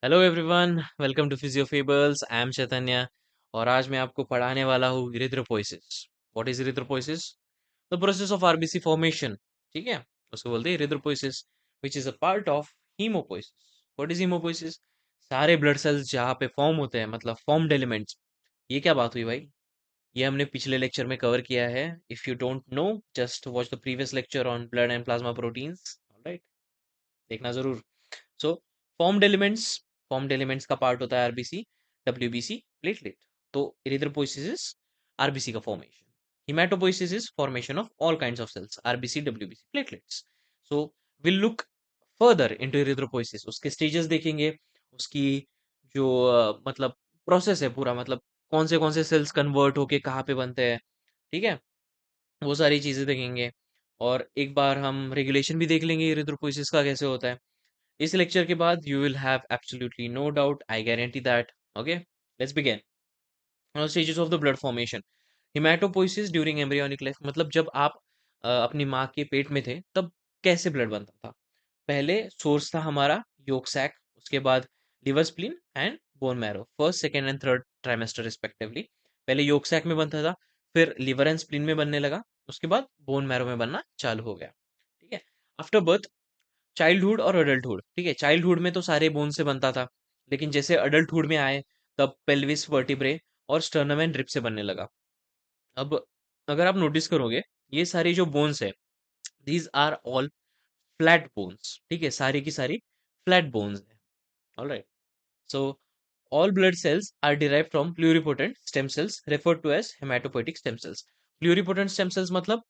Hello everyone, welcome to Physiofables. I am Chaitanya और आज मैं आपको पढ़ाने वाला हूँ erythropoiesis. What is erythropoiesis? The process of RBC formation. ठीक है, उसको बोलते हैं erythropoiesis, which is a part of haemopoiesis. What is haemopoiesis? सारे ब्लड सेल्स जहाँ पे फॉर्म होते हैं, मतलब फॉर्म्ड एलिमेंट्स। ये क्या बात हुई भाई? ये हमने पिछले लेक्चर में कवर किया है। If you don't know, just watch the previous lecture on blood and plasma proteins. Alright, देखना जरूर। So formed elements, formed elements का पार्ट होता है आरबीसी, डब्ल्यूबीसी, प्लेटलेट। तो इरिथ्रोपोइसिस इज आरबीसी का formation. Haematopoiesis is formation of all kinds of cells, RBC, WBC, platelets. So will look further into erythropoiesis, उसके stages देखेंगे, उसकी जो मतलब प्रोसेस है पूरा, मतलब कौन से सेल्स कन्वर्ट होके कहाँ पे बनते हैं। ठीक है, वो सारी चीजें देखेंगे। और एक बार हम रेगुलेशन भी देख लेंगे इरिथ्रोपोइसिस का कैसे होता है। इस लेक्चर के बाद you will have absolutely no doubt, I guarantee that. Okay, let's begin. Stages of the blood formation. Haematopoiesis during embryonic life, मतलब जब आप अपनी माँ के पेट में थे तब कैसे ब्लड बनता था। पहले सोर्स था हमारा योक सैक, उसके बाद liver, spleen and bone marrow, first, second and third trimester respectively. पहले योक सैक में बनता था, फिर लिवर एंड स्प्लीन में बनने लगा, उसके बाद बोन मैरो में बनना चालू हो गया। ठीक है, आफ्टर बर्थ, चाइल्डहुड और अडल्टहुड। ठीक है, चाइल्डहुड में तो सारे बोन से बनता था, लेकिन जैसे अडल्टहुड में आए तब पेल्विस वर्टिब्रे और स्टर्नम एंड रिब से बनने लगा। अब अगर आप नोटिस करोगे, ये सारी जो बोन्स है, these are all flat bones. ठीक है, सारी की सारी फ्लैट बोन्स है। Alright, so all blood cells are derived from pluripotent stem cells referred to as hematopoietic stem cells. Pluripotent stem cells मतलब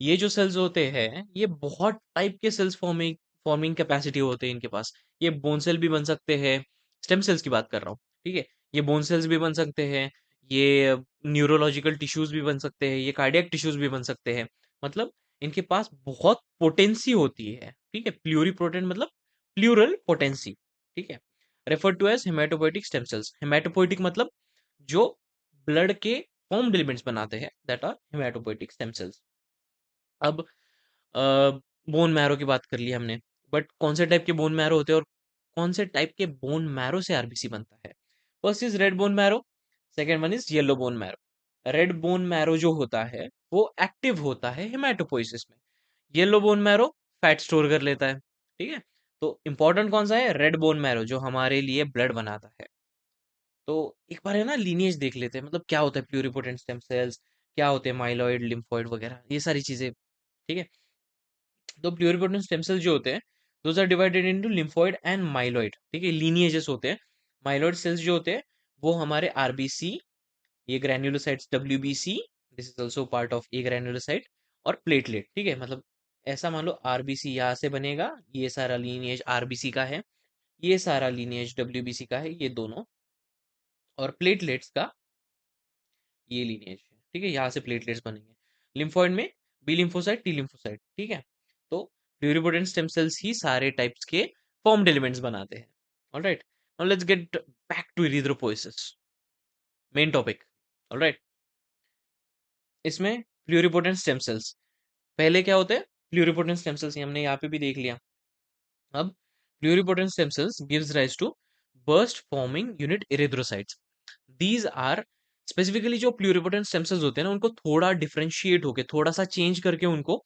ये जो सेल्स होते हैं, ये बहुत टाइप के सेल्स फॉर्मिंग फॉर्मिंग कैपेसिटी होते हैं इनके पास। ये बोन सेल भी बन सकते हैं, स्टेम सेल्स की बात कर रहा हूँ। ठीक है, ये बोन सेल्स भी बन सकते हैं, ये न्यूरोलॉजिकल टिश्यूज भी बन सकते हैं, ये कार्डियक टिश्यूज भी बन सकते हैं। मतलब इनके पास बहुत पोटेंसी होती है। ठीक है, प्लूरिपोटेंट मतलब प्लूरल पोटेंसी। ठीक है, refer to as haematopoietic stem cells. Haematopoietic मतलब जो ब्लड के फॉर्म्ड एलिमेंट्स बनाते हैं, that are haematopoietic stem cells. अब बोन मैरो की बात कर ली हमने, बट कौन से टाइप के बोन मैरो होते हैं और कौन से टाइप के बोन मैरो से आरबीसी बनता है? First is red bone marrow, second one is yellow bone marrow. Red bone marrow जो होता है वो एक्टिव होता है हेमेटोपोइसिस में। Yellow bone marrow fat store कर लेता है। ठीक है, तो इंपॉर्टेंट कौन सा है? रेड बोन मैरो, जो हमारे लिए ब्लड बनाता है। तो एक बार है ना, लीनिएज देख लेते हैं, मतलब क्या होता है प्लूरिपोटेंट स्टेम सेल्स, क्या होते हैं माइलॉइड, लिम्फोइड वगैरह, ये सारी चीजें। ठीक है, तो प्लूरिपोटेंट स्टेम सेल जो होते हैं, those are divided into lymphoid and myeloid. ठीक है, लीनिएजेस होते हैं। माइलॉइड सेल्स जो होते हैं वो हमारे आरबीसी, ये granulocytes WBC, this is also part of a granulocyte, और प्लेटलेट। ठीक है, मतलब ऐसा मान लो आरबीसी यहाँ से बनेगा, ये सारा लीनिएज आरबीसी का है, ये सारा लीनिएज डब्ल्यूबीसी का है, ये दोनों, और प्लेटलेट्स का ये लीनिएज है। ठीक है, यहाँ से प्लेटलेट्स बनेंगे। लिम्फोइड में बी लिम्फोसाइट, टी लिम्फोसाइट। ठीक है, तो प्लूरिपोटेंट स्टेम सेल्स ही सारे टाइप्स के फॉर्म्ड एलिमेंट्स बनाते हैं। Alright, now let's get back to erythropoiesis, main topic. Alright, इसमें प्लूरिपोटेंट स्टेम सेल्स पहले क्या होते हैं? प्लूरिपोटेंट स्टेम सेल्स हमने यहाँ पे भी देख लिया। अब pluripotent stem cells gives rise to burst forming unit erythrocytes. These are specifically जो प्लूरिपोटेंट स्टेम सेल्स होते हैं ना, उनको थोड़ा डिफरेंशिएट होके, थोड़ा सा चेंज करके उनको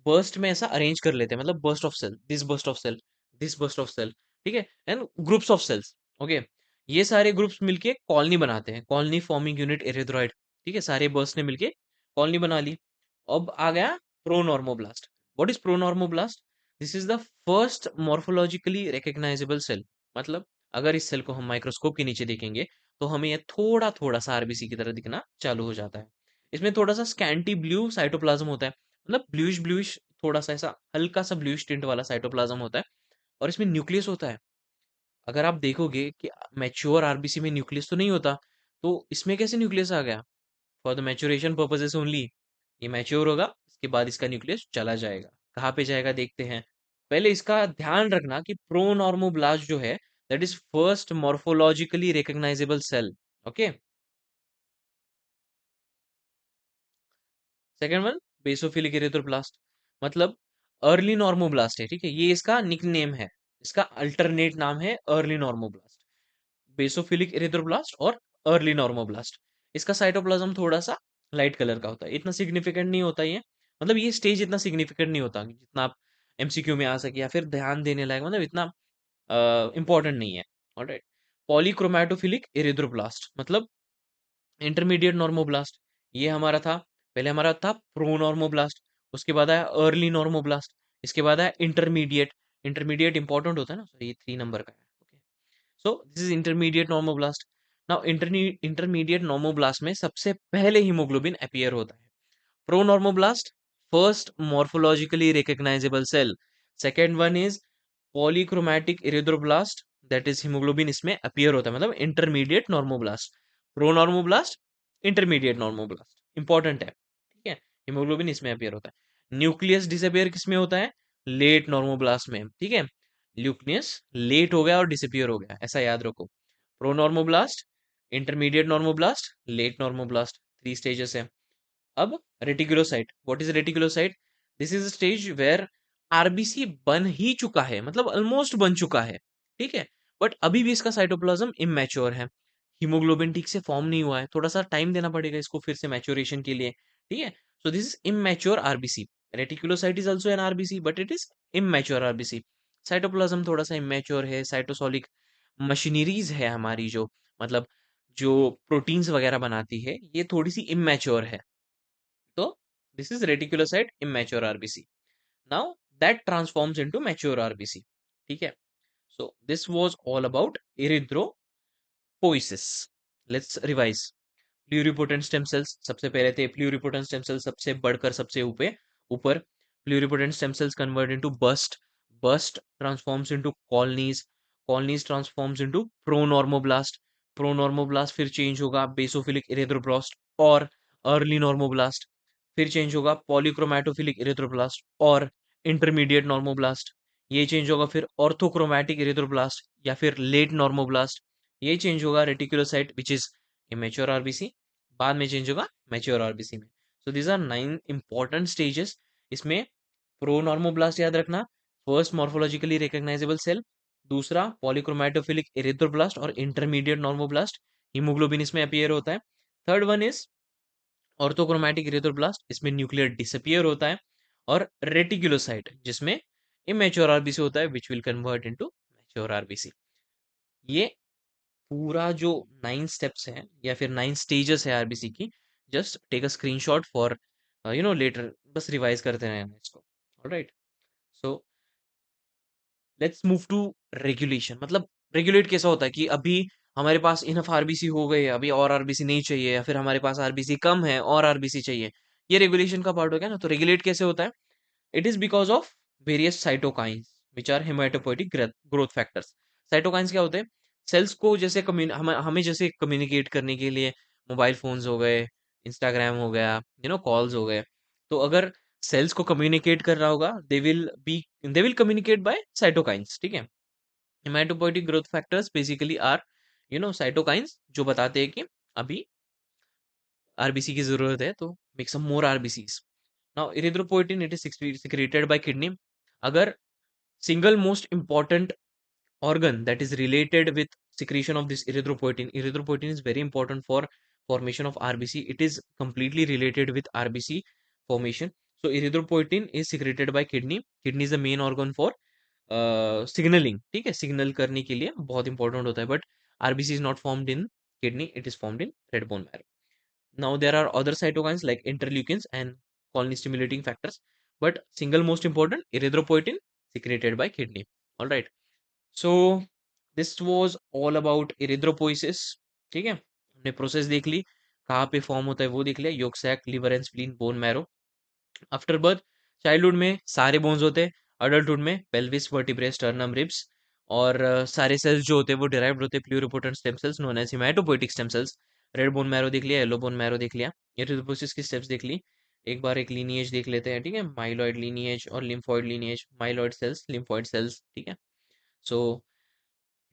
बर्स्ट में ऐसा अरेंज कर लेते हैं, मतलब burst of cell, this burst of cell, this burst of cell. ठीक है, and groups of cells. Okay, ये सारे ग्रुप्स मिलके कॉलोनी बनाते हैं, कॉलोनी फॉर्मिंग यूनिट इरिथ्रॉइड। ठीक है, सारे बर्स्ट ने मिलके कॉलोनी बना ली। अब आ गया pronormoblast. What is pronormoblast? This is the first morphologically recognisable cell. मतलब अगर इस सेल को हम माइक्रोस्कोप के नीचे देखेंगे तो हमें ये थोड़ा थोड़ा सा आरबीसी की तरह दिखना चालू हो जाता है। इसमें थोड़ा सा स्कैंटी ब्लू साइटोप्लाज्म होता है, मतलब ब्लूइश ब्लूइश, थोड़ा सा ऐसा हल्का सा ब्लूइश टिंट वाला साइटोप्लाज्म होता है। और इसमें न्यूक्लियस होता है। अगर आप देखोगे कि मैच्योर आरबीसी में न्यूक्लियस तो नहीं होता, तो इसमें कैसे न्यूक्लियस आ गया? For the maturation purposes only. ये मैच्योर होगा, इसके बाद इसका न्यूक्लियस चला जाएगा। कहाँ पे जाएगा देखते हैं। पहले इसका ध्यान रखना कि प्रोनॉर्मोब्लास्ट जो है, that is first morphologically recognisable cell. Okay, second one basophilic erythroblast, मतलब अर्ली नॉर्मोब्लास्ट है। ठीक है, ये इसका निक नेम है, इसका अल्टरनेट नाम है अर्ली नॉर्मोब्लास्ट। बेसोफिलिक इरिथ्रोब्लास्ट और अर्ली नॉर्मोब्लास्ट। इसका साइटोप्लाज्म थोड़ा सा लाइट कलर का होता है, इतना सिग्निफिकेंट नहीं होता ये, मतलब ये स्टेज इतना सिग्निफिकेंट नहीं होता जितना आप एमसीक्यू में आ सके या फिर ध्यान देने लायक, मतलब इतना इंपॉर्टेंट नहीं है। ऑलराइट। पॉलीक्रोमैटोफिलिक इरिथ्रोब्लास्ट मतलब इंटरमीडिएट नॉर्मोब्लास्ट, ये हमारा था। पहले हमारा था प्रो नॉर्मोब्लास्ट, उसके बाद आया अर्ली नॉर्मोब्लास्ट, इसके बाद आया इंटरमीडिएट। इंटरमीडिएट इंपॉर्टेंट होता है ना, सॉरी ये 3 नंबर का है। Okay, so this is intermediate normoblast. Now intermediate normoblast में सबसे पहले हीमोग्लोबिन अपीयर होता है। Pronormoblast, first morphologically recognizable cell. Second one is polychromatic erythroblast, that is hemoglobin इसमें appear होता है, मतलब intermediate normoblast. Pronormoblast, intermediate normoblast. Important है, ठीक है, hemoglobin इसमें appear होता है। न्यूक्लियस डिसअपियर किसमें होता है? लेट नॉर्मोब्लास्ट में, ठीक है। न्यूक्लियस लेट हो गया और डिसअपियर हो गया, ऐसा याद रखो। Pronormoblast, intermediate normoblast, late normoblast, 3 stages है। अब reticulocyte, what is reticulocyte? This is stage where RBC बन ही चुका है, मतलब ऑलमोस्ट बन चुका है, ठीक है, बट अभी भी इसका साइटोप्लाज्म इमेच्योर है, हीमोग्लोबिन ठीक से फॉर्म नहीं हुआ है, थोड़ा सा टाइम देना पड़ेगा इसको फिर से मैच्योरेशन के लिए, ठीक है। So this is immature RBC. Reticulocyte is also an RBC but it is immature RBC. Cytoplasm थोड़ा सा इमेच्योर है, साइटोसोलिक मशीनरीज है हमारी जो, मतलब जो प्रोटीन्स वगैरह बनाती है, ये थोड़ी सी इमेच्योर है। तो this is reticulocyte immature RBC. Now that transforms into mature RBC. ठीक है? So this was all about erythropoiesis. Let's revise. Pluripotent stem sales सबसे पहले थे, प्लूरिपोटेंट स्टेम सेल्स सबसे बढ़कर सबसे ऊपर ऊपर pluripotent stem cells convert into burst, burst transforms into colonies, colonies transforms into pronormoblast, pronormoblast फिर चेंज होगा बेसोफिलिक इरेथ्रोब्लास्ट और अर्ली नॉर्मोब्लास्ट, फिर चेंज होगा पॉलीक्रोमैटोफिलिक इरेथ्रोब्लास्ट और इंटरमीडिएट नॉर्मोब्लास्ट, ये चेंज होगा फिर ऑर्थोक्रोमैटिक इरेथ्रोब्लास्ट या फिर लेट नॉर्मोब्लास्ट, ये चेंज होगा reticulocyte which is immature RBC, बाद में चेंज होगा मैच्योर आरबीसी में। So these are 9 important stages. इसमें प्रोनॉर्मोब्लास्ट याद रखना, फर्स्ट मॉर्फोलॉजिकली रिकॉग्नाइजेबल सेल, दूसरा पॉलीक्रोमैटोफिलिक इरिथ्रोब्लास्ट और इंटरमीडिएट नॉर्मोब्लास्ट, हीमोग्लोबिन इसमें अपीयर होता है। Third one is orthochromatic erythroblast, इसमें न्यूक्लियर डिसअपियर होता है। और रेटिकुलोसाइट जिसमें इमेच्योर आरबीसी होता है which will convert into mature RBC. ये पूरा जो 9 स्टेप्स हैं या फिर 9 स्टेजेस है आरबीसी की, just take a screenshot for later, बस रिवाइज करते रहना इसको। Alright. So let's move to regulation, मतलब रेगुलेट कैसा होता है कि अभी हमारे पास इनफ आरबीसी हो गए, अभी और आरबीसी नहीं चाहिए, या फिर हमारे पास आरबीसी कम है और आरबीसी चाहिए, ये रेगुलेशन का पार्ट हो गया ना। तो रेगुलेट कैसे होता है? It is because of various cytokines which are haematopoietic growth factors. Cytokines क्या होते हैं? सेल्स को जैसे हमें जैसे कम्युनिकेट करने के लिए मोबाइल फोन्स हो गए, इंस्टाग्राम हो गया, कॉल्स हो गए, तो अगर सेल्स को कम्युनिकेट कर रहा होगा, they will communicate by cytokines, ठीक है। Haematopoietic growth factors basically are cytokines जो बताते हैं कि अभी आरबीसी की जरूरत है, तो make some more RBCs. Now erythropoietin it is secreted by kidney. अगर single most important organ that is related with secretion of this erythropoietin, erythropoietin is very important for formation of rbc, it is completely related with rbc formation. So erythropoietin is secreted by kidney, kidney is the main organ for signaling, ठीक है, signal करने के लिए बहुत important होता है, but RBC is not formed in kidney, it is formed in red bone marrow. Now there are other cytokines like interleukins and colony stimulating factors, but single most important erythropoietin secreted by kidney. All right. So this was all about erythropoiesis. ठीक है, हमने process देख ली, कहाँ पे form होता है वो देख लिया, yolk sac, liver and spleen, bone marrow. After birth, childhood में सारे बोन्स होते हैं, अडल्टहुड में पेल्विस, वर्टिब्रे, स्टर्नम, रिब्स, और सारे सेल्स जो होते हैं वो डिराइव्ड होते हैं pluripotent stem cells known as haematopoietic stem cells. Red bone marrow देख लिया, येलो बोन मैरो देख लिया, एरिथ्रोपोसिस की स्टेप्स देख ली। एक बार एक लीनिएज देख लेते हैं, ठीक है, माइलॉइड लीनिएज और lymphoid lineage, myeloid cells, lymphoid cells, ठीक है। सो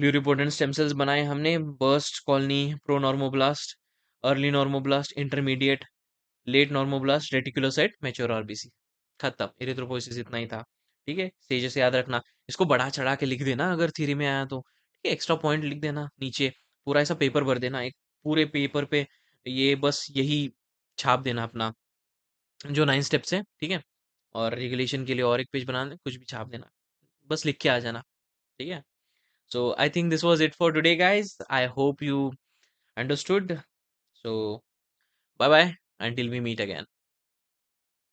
प्लूरिपोटेंट स्टेम सेल्स बनाए हमने, burst, colony, pronormoblast, early normoblast, intermediate, late normoblast, reticulocyte, mature RBC. खत्म, एरिथ्रोपोइसिस इतना ही था, ठीक है। स्टेजेस याद रखना, इसको बढ़ा चढ़ा के लिख देना अगर थ्योरी में आया तो, ठीक है, एक्स्ट्रा पॉइंट लिख देना नीचे, पूरा ऐसा पेपर भर देना, एक पूरे पेपर पे ये बस यही छाप देना अपना, जो 9 स्टेप्स हैं, ठीक है? और रेगुलेशन के लिए और एक पेज बना दें, कुछ भी छाप देना, बस लिख के आ जाना, ठीक है? So I think this was it for today, guys. I hope you understood. So bye bye until we meet again.